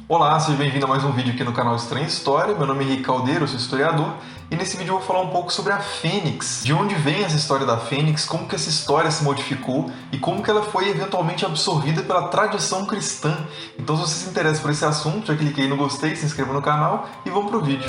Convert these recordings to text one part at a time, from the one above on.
Olá, seja bem-vindo a mais um vídeo aqui no canal Estranha História. Meu nome é Henrique Caldeiro, eu sou historiador, e nesse vídeo eu vou falar um pouco sobre a Fênix, de onde vem essa história da Fênix, como que essa história se modificou e como que ela foi eventualmente absorvida pela tradição cristã. Então, se você se interessa por esse assunto, já clique aí no gostei, se inscreva no canal e vamos pro vídeo.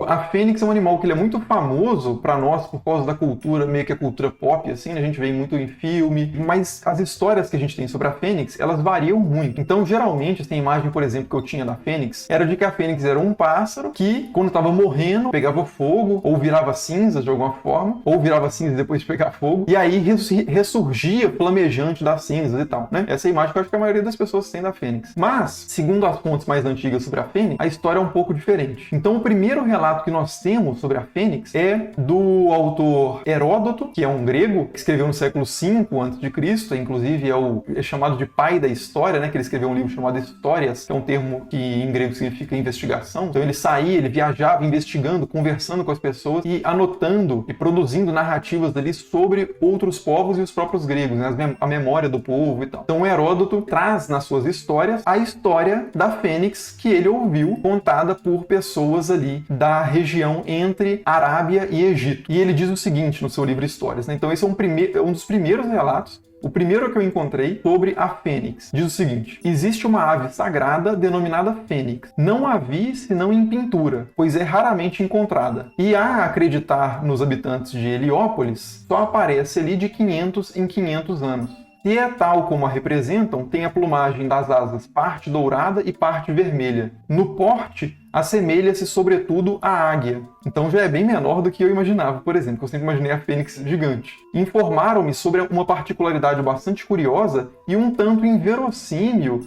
A fênix é um animal que ele é muito famoso para nós por causa da cultura, meio que a cultura pop, assim, né? A gente vê muito em filme, mas as histórias que a gente tem sobre a fênix, elas variam muito. Então, geralmente, essa imagem, por exemplo, que eu tinha da fênix, era de que a fênix era um pássaro que, quando estava morrendo, pegava fogo, ou virava cinza de alguma forma, ou virava cinza depois de pegar fogo, e aí ressurgia flamejante das cinzas e tal, né? Essa é a imagem que eu acho que a maioria das pessoas tem da fênix. Mas, segundo as fontes mais antigas sobre a fênix, a história é um pouco diferente. Então, o primeiro relato que nós temos sobre a fênix é do autor Heródoto, que é um grego, que escreveu no século V a.C., inclusive é chamado de pai da história, né? Que ele escreveu um livro chamado Histórias, que é um termo que em grego significa investigação. Então ele saía, ele viajava investigando, conversando com as pessoas e anotando e produzindo narrativas dali sobre outros povos e os próprios gregos, né? A memória do povo e tal. Então Heródoto traz nas suas histórias a história da fênix que ele ouviu contada por pessoas ali da região entre Arábia e Egito. E ele diz o seguinte no seu livro Histórias, né? Então esse é um dos primeiros relatos, o primeiro que eu encontrei sobre a fênix. Diz o seguinte: existe uma ave sagrada denominada fênix. Não a vi senão em pintura, pois é raramente encontrada. E a acreditar nos habitantes de Heliópolis, só aparece ali de 500 em 500 anos. Se é tal como a representam, tem a plumagem das asas parte dourada e parte vermelha. No porte, assemelha-se sobretudo à águia. Então já é bem menor do que eu imaginava, por exemplo, que eu sempre imaginei a fênix gigante. Informaram-me sobre uma particularidade bastante curiosa e um tanto inverossímil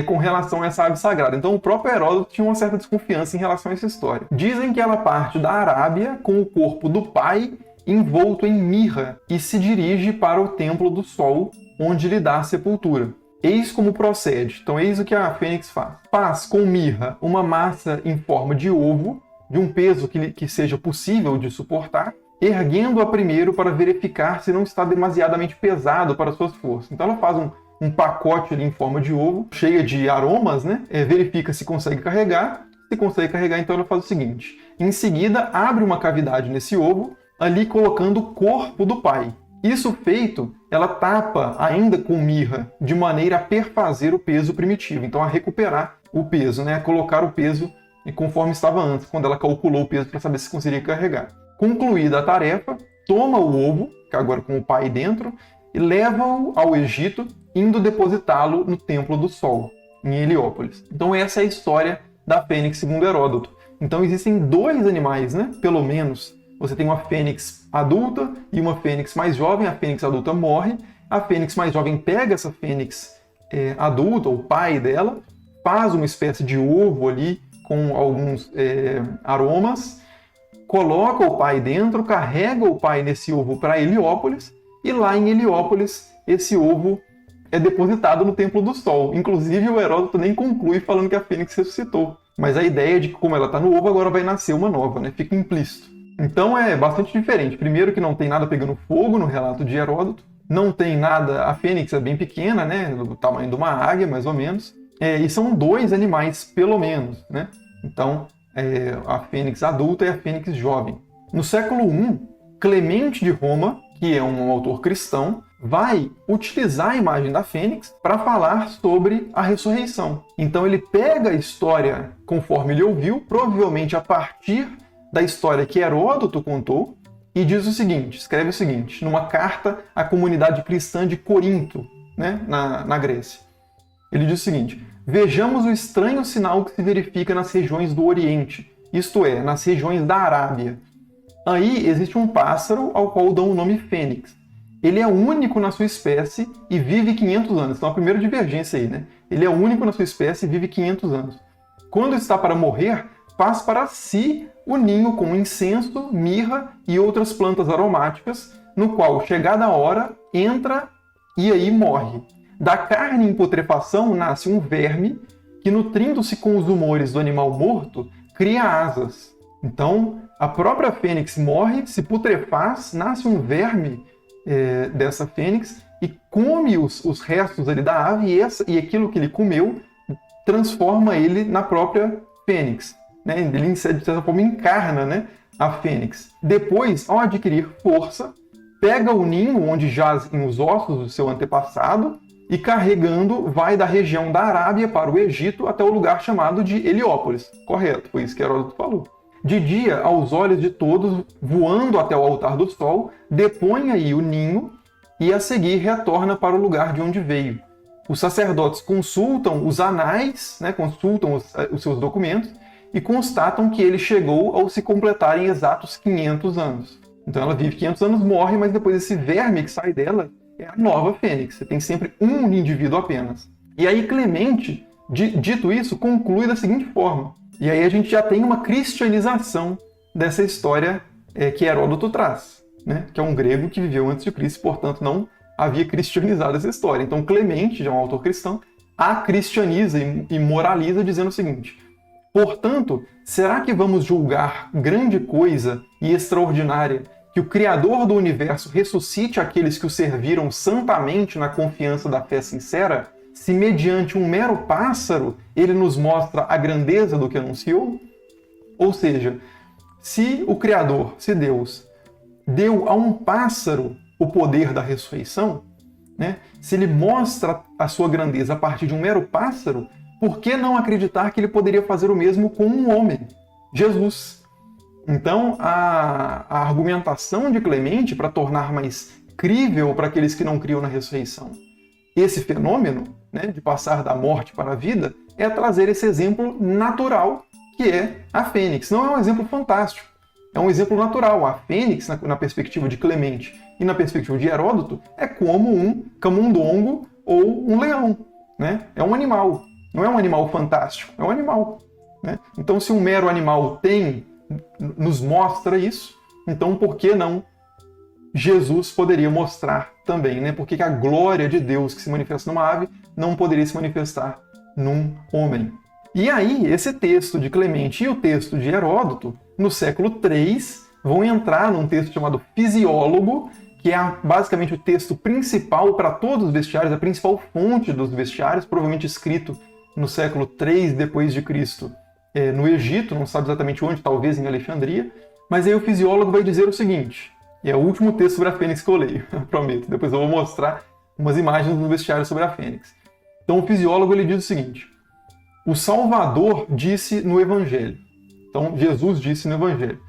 com relação a essa ave sagrada. Então o próprio Heródoto tinha uma certa desconfiança em relação a essa história. Dizem que ela parte da Arábia com o corpo do pai envolto em mirra e se dirige para o Templo do Sol, onde lhe dá a sepultura. Eis como procede. Então, eis o que a fênix faz. Faz com mirra uma massa em forma de ovo, de um peso que seja possível de suportar, erguendo-a primeiro para verificar se não está demasiadamente pesado para suas forças. Então, ela faz um pacote ali em forma de ovo, cheia de aromas, né? Verifica se consegue carregar. Se consegue carregar, então ela faz o seguinte. Em seguida, abre uma cavidade nesse ovo, ali colocando o corpo do pai. Isso feito, ela tapa ainda com mirra, de maneira a perfazer o peso primitivo. Então, a recuperar o peso, né? A colocar o peso conforme estava antes, quando ela calculou o peso para saber se conseguiria carregar. Concluída a tarefa, toma o ovo, que agora com o pai dentro, e leva-o ao Egito, indo depositá-lo no Templo do Sol, em Heliópolis. Então, essa é a história da fênix segundo Heródoto. Então, existem dois animais, né? Pelo menos. Você tem uma fênix adulta e uma fênix mais jovem. A fênix adulta morre. A fênix mais jovem pega essa fênix adulta, o pai dela, faz uma espécie de ovo ali com alguns aromas, coloca o pai dentro, carrega o pai nesse ovo para Heliópolis, e lá em Heliópolis esse ovo é depositado no Templo do Sol. Inclusive o Heródoto nem conclui falando que a fênix ressuscitou. Mas a ideia é de que, como ela está no ovo, agora vai nascer uma nova, né? Fica implícito. Então é bastante diferente. Primeiro que não tem nada pegando fogo no relato de Heródoto. Não tem nada... A fênix é bem pequena, né? Do tamanho de uma águia, mais ou menos. E são dois animais, pelo menos, né? Então, a fênix adulta e a fênix jovem. No século I, Clemente de Roma, que é um autor cristão, vai utilizar a imagem da fênix para falar sobre a ressurreição. Então ele pega a história conforme ele ouviu, provavelmente a partir da história que Heródoto contou, e diz o seguinte, escreve o seguinte, numa carta à comunidade cristã de Corinto, né, na Grécia. Ele diz o seguinte: vejamos o estranho sinal que se verifica nas regiões do Oriente, isto é, nas regiões da Arábia. Aí existe um pássaro ao qual dão o nome fênix. Ele é único na sua espécie e vive 500 anos. Então a primeira divergência aí, né? Ele é único na sua espécie e vive 500 anos. Quando está para morrer, faz para si o ninho com incenso, mirra e outras plantas aromáticas, no qual, chegada a hora, entra e aí morre. Da carne em putrefação nasce um verme que, nutrindo-se com os humores do animal morto, cria asas. Então, a própria fênix morre, se putrefaz, nasce um verme dessa fênix e come os restos ali da ave, e aquilo que ele comeu transforma ele na própria fênix, né? Ele, de certa forma, encarna, né, a fênix. Depois, ao adquirir força, pega o ninho onde jazem os ossos do seu antepassado e, carregando, vai da região da Arábia para o Egito até o lugar chamado de Heliópolis. Correto, foi isso que Heródoto falou. De dia, aos olhos de todos, voando até o altar do sol, depõe aí o ninho e a seguir retorna para o lugar de onde veio. Os sacerdotes consultam os anais, né, consultam os seus documentos e constatam que ele chegou ao se completarem exatos 500 anos. Então ela vive 500 anos, morre, mas depois esse verme que sai dela é a nova fênix. Você tem sempre um indivíduo apenas. E aí Clemente, dito isso, conclui da seguinte forma. E aí a gente já tem uma cristianização dessa história que Heródoto traz, né? Que é um grego que viveu antes de Cristo, portanto não havia cristianizado essa história. Então Clemente, já é um autor cristão, a cristianiza e moraliza dizendo o seguinte: portanto, será que vamos julgar grande coisa e extraordinária que o Criador do Universo ressuscite aqueles que o serviram santamente na confiança da fé sincera, se mediante um mero pássaro ele nos mostra a grandeza do que anunciou? Ou seja, se o Criador, se Deus, deu a um pássaro o poder da ressurreição, né? Se ele mostra a sua grandeza a partir de um mero pássaro, por que não acreditar que ele poderia fazer o mesmo com um homem, Jesus? Então, a argumentação de Clemente, para tornar mais crível para aqueles que não criam na ressurreição esse fenômeno, né, de passar da morte para a vida, é trazer esse exemplo natural, que é a fênix. Não é um exemplo fantástico, é um exemplo natural. A fênix, na perspectiva de Clemente e na perspectiva de Heródoto, é como um camundongo ou um leão, né? É um animal, não é um animal fantástico, é um animal, né? Então, se um mero animal nos mostra isso, então por que não Jesus poderia mostrar também, né? Por que a glória de Deus que se manifesta numa ave não poderia se manifestar num homem? E aí, esse texto de Clemente e o texto de Heródoto, no século III, vão entrar num texto chamado Fisiólogo, que é basicamente o texto principal para todos os bestiários, a principal fonte dos bestiários, provavelmente escrito no século III depois de Cristo, no Egito, não sabe exatamente onde, talvez em Alexandria, mas aí o Fisiólogo vai dizer o seguinte, e é o último texto sobre a fênix que eu leio, prometo, depois eu vou mostrar umas imagens do bestiário sobre a fênix. Então o Fisiólogo ele diz o seguinte: o Salvador disse no Evangelho, então Jesus disse no Evangelho,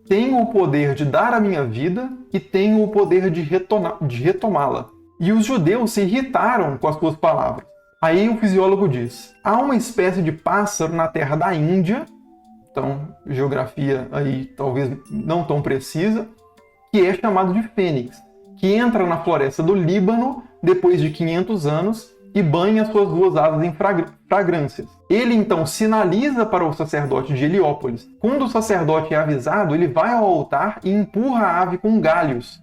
tenho o poder de dar a minha vida e tenho o poder de retomá-la. E os judeus se irritaram com as suas palavras. Aí o Fisiólogo diz, há uma espécie de pássaro na terra da Índia, então geografia aí talvez não tão precisa, que é chamado de fênix, que entra na floresta do Líbano depois de 500 anos e banha suas duas asas em fragrâncias. Ele então sinaliza para o sacerdote de Heliópolis. Quando o sacerdote é avisado, ele vai ao altar e empurra a ave com galhos.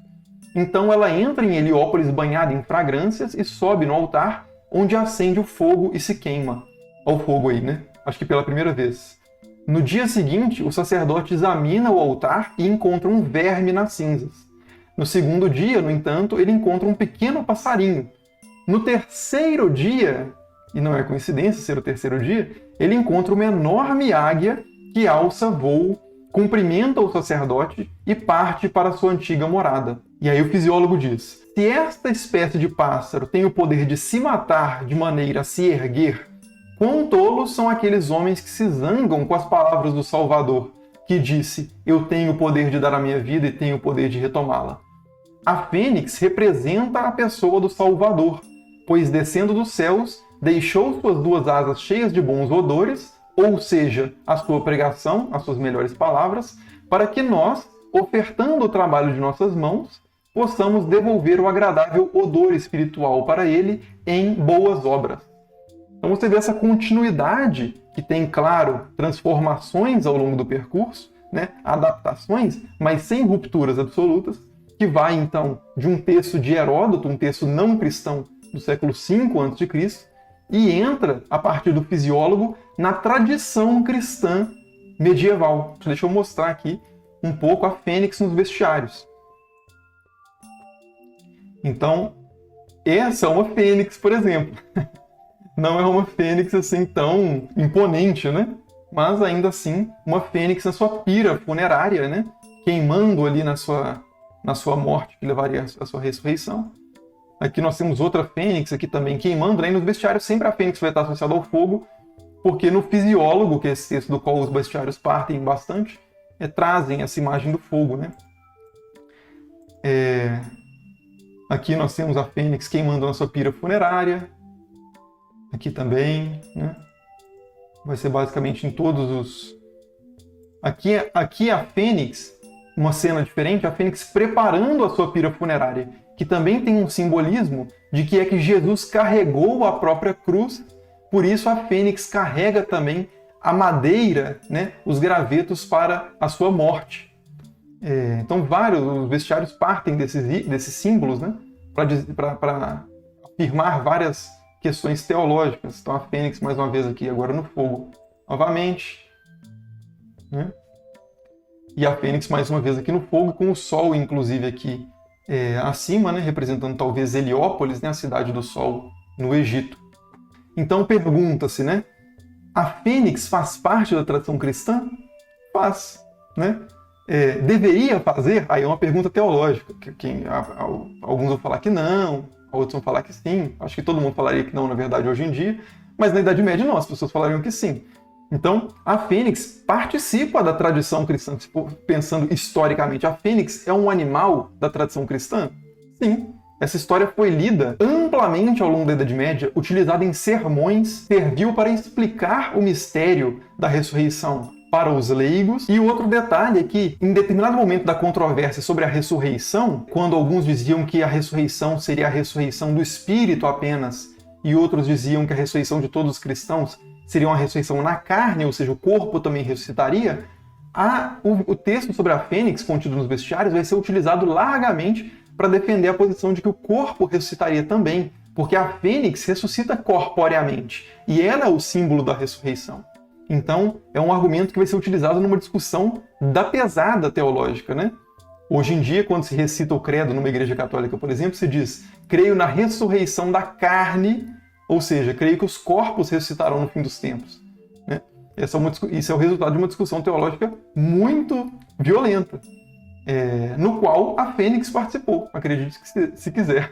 Então ela entra em Heliópolis banhada em fragrâncias e sobe no altar, onde acende o fogo e se queima. Olha o fogo aí, né? Acho que pela primeira vez. No dia seguinte, o sacerdote examina o altar e encontra um verme nas cinzas. No segundo dia, no entanto, ele encontra um pequeno passarinho. No terceiro dia, e não é coincidência ser o terceiro dia, ele encontra uma enorme águia que alça voo, cumprimenta o sacerdote e parte para sua antiga morada. E aí o Fisiólogo diz, se esta espécie de pássaro tem o poder de se matar de maneira a se erguer, quão tolos são aqueles homens que se zangam com as palavras do Salvador, que disse, eu tenho o poder de dar a minha vida e tenho o poder de retomá-la. A fênix representa a pessoa do Salvador, pois descendo dos céus, deixou suas duas asas cheias de bons odores, ou seja, a sua pregação, as suas melhores palavras, para que nós, ofertando o trabalho de nossas mãos, possamos devolver o agradável odor espiritual para ele em boas obras. Então você vê essa continuidade que tem, claro, transformações ao longo do percurso, né? Adaptações, mas sem rupturas absolutas, que vai então de um texto de Heródoto, um texto não cristão do século V a.C., e entra, a partir do Fisiólogo, na tradição cristã medieval. Deixa eu mostrar aqui um pouco a fênix nos bestiários. Então, essa é uma fênix, por exemplo. Não é uma fênix assim tão imponente, né? Mas ainda assim, uma fênix na sua pira funerária, né? Queimando ali na sua morte, que levaria à sua ressurreição. Aqui nós temos outra fênix aqui também queimando, né? E nos bestiários sempre a fênix vai estar associada ao fogo, porque no Fisiólogo, que é esse texto do qual os bestiários partem bastante, trazem essa imagem do fogo, né? Aqui nós temos a fênix queimando na sua pira funerária. Aqui também, né? Vai ser basicamente em todos os... Aqui a fênix, uma cena diferente, a fênix preparando a sua pira funerária, que também tem um simbolismo de que é que Jesus carregou a própria cruz, por isso a fênix carrega também a madeira, né? Os gravetos para a sua morte. Então vários bestiários partem desses símbolos, né? Para afirmar várias questões teológicas. Então a fênix, mais uma vez aqui, agora no fogo, novamente. Né? E a fênix, mais uma vez, aqui no fogo, com o sol, inclusive, aqui acima, né? Representando talvez Heliópolis, né? A cidade do sol no Egito. Então pergunta-se, né? A fênix faz parte da tradição cristã? Faz. Né? Deveria fazer? Aí é uma pergunta teológica. Alguns vão falar que não, outros vão falar que sim. Acho que todo mundo falaria que não, na verdade, hoje em dia. Mas na Idade Média, não, as pessoas falariam que sim. Então, a fênix participa da tradição cristã. Pensando historicamente, a fênix é um animal da tradição cristã? Sim. Essa história foi lida amplamente ao longo da Idade Média, utilizada em sermões, serviu para explicar o mistério da ressurreição para os leigos. E outro detalhe é que, em determinado momento da controvérsia sobre a ressurreição, quando alguns diziam que a ressurreição seria a ressurreição do espírito apenas, e outros diziam que a ressurreição de todos os cristãos seria uma ressurreição na carne, ou seja, o corpo também ressuscitaria, o texto sobre a fênix contido nos bestiários vai ser utilizado largamente para defender a posição de que o corpo ressuscitaria também, porque a fênix ressuscita corporeamente, e ela é o símbolo da ressurreição. Então, é um argumento que vai ser utilizado numa discussão da pesada teológica, né? Hoje em dia, quando se recita o credo numa igreja católica, por exemplo, se diz: creio na ressurreição da carne, ou seja, creio que os corpos ressuscitarão no fim dos tempos. Né? Isso é o resultado de uma discussão teológica muito violenta, no qual a fênix participou, acredite se quiser.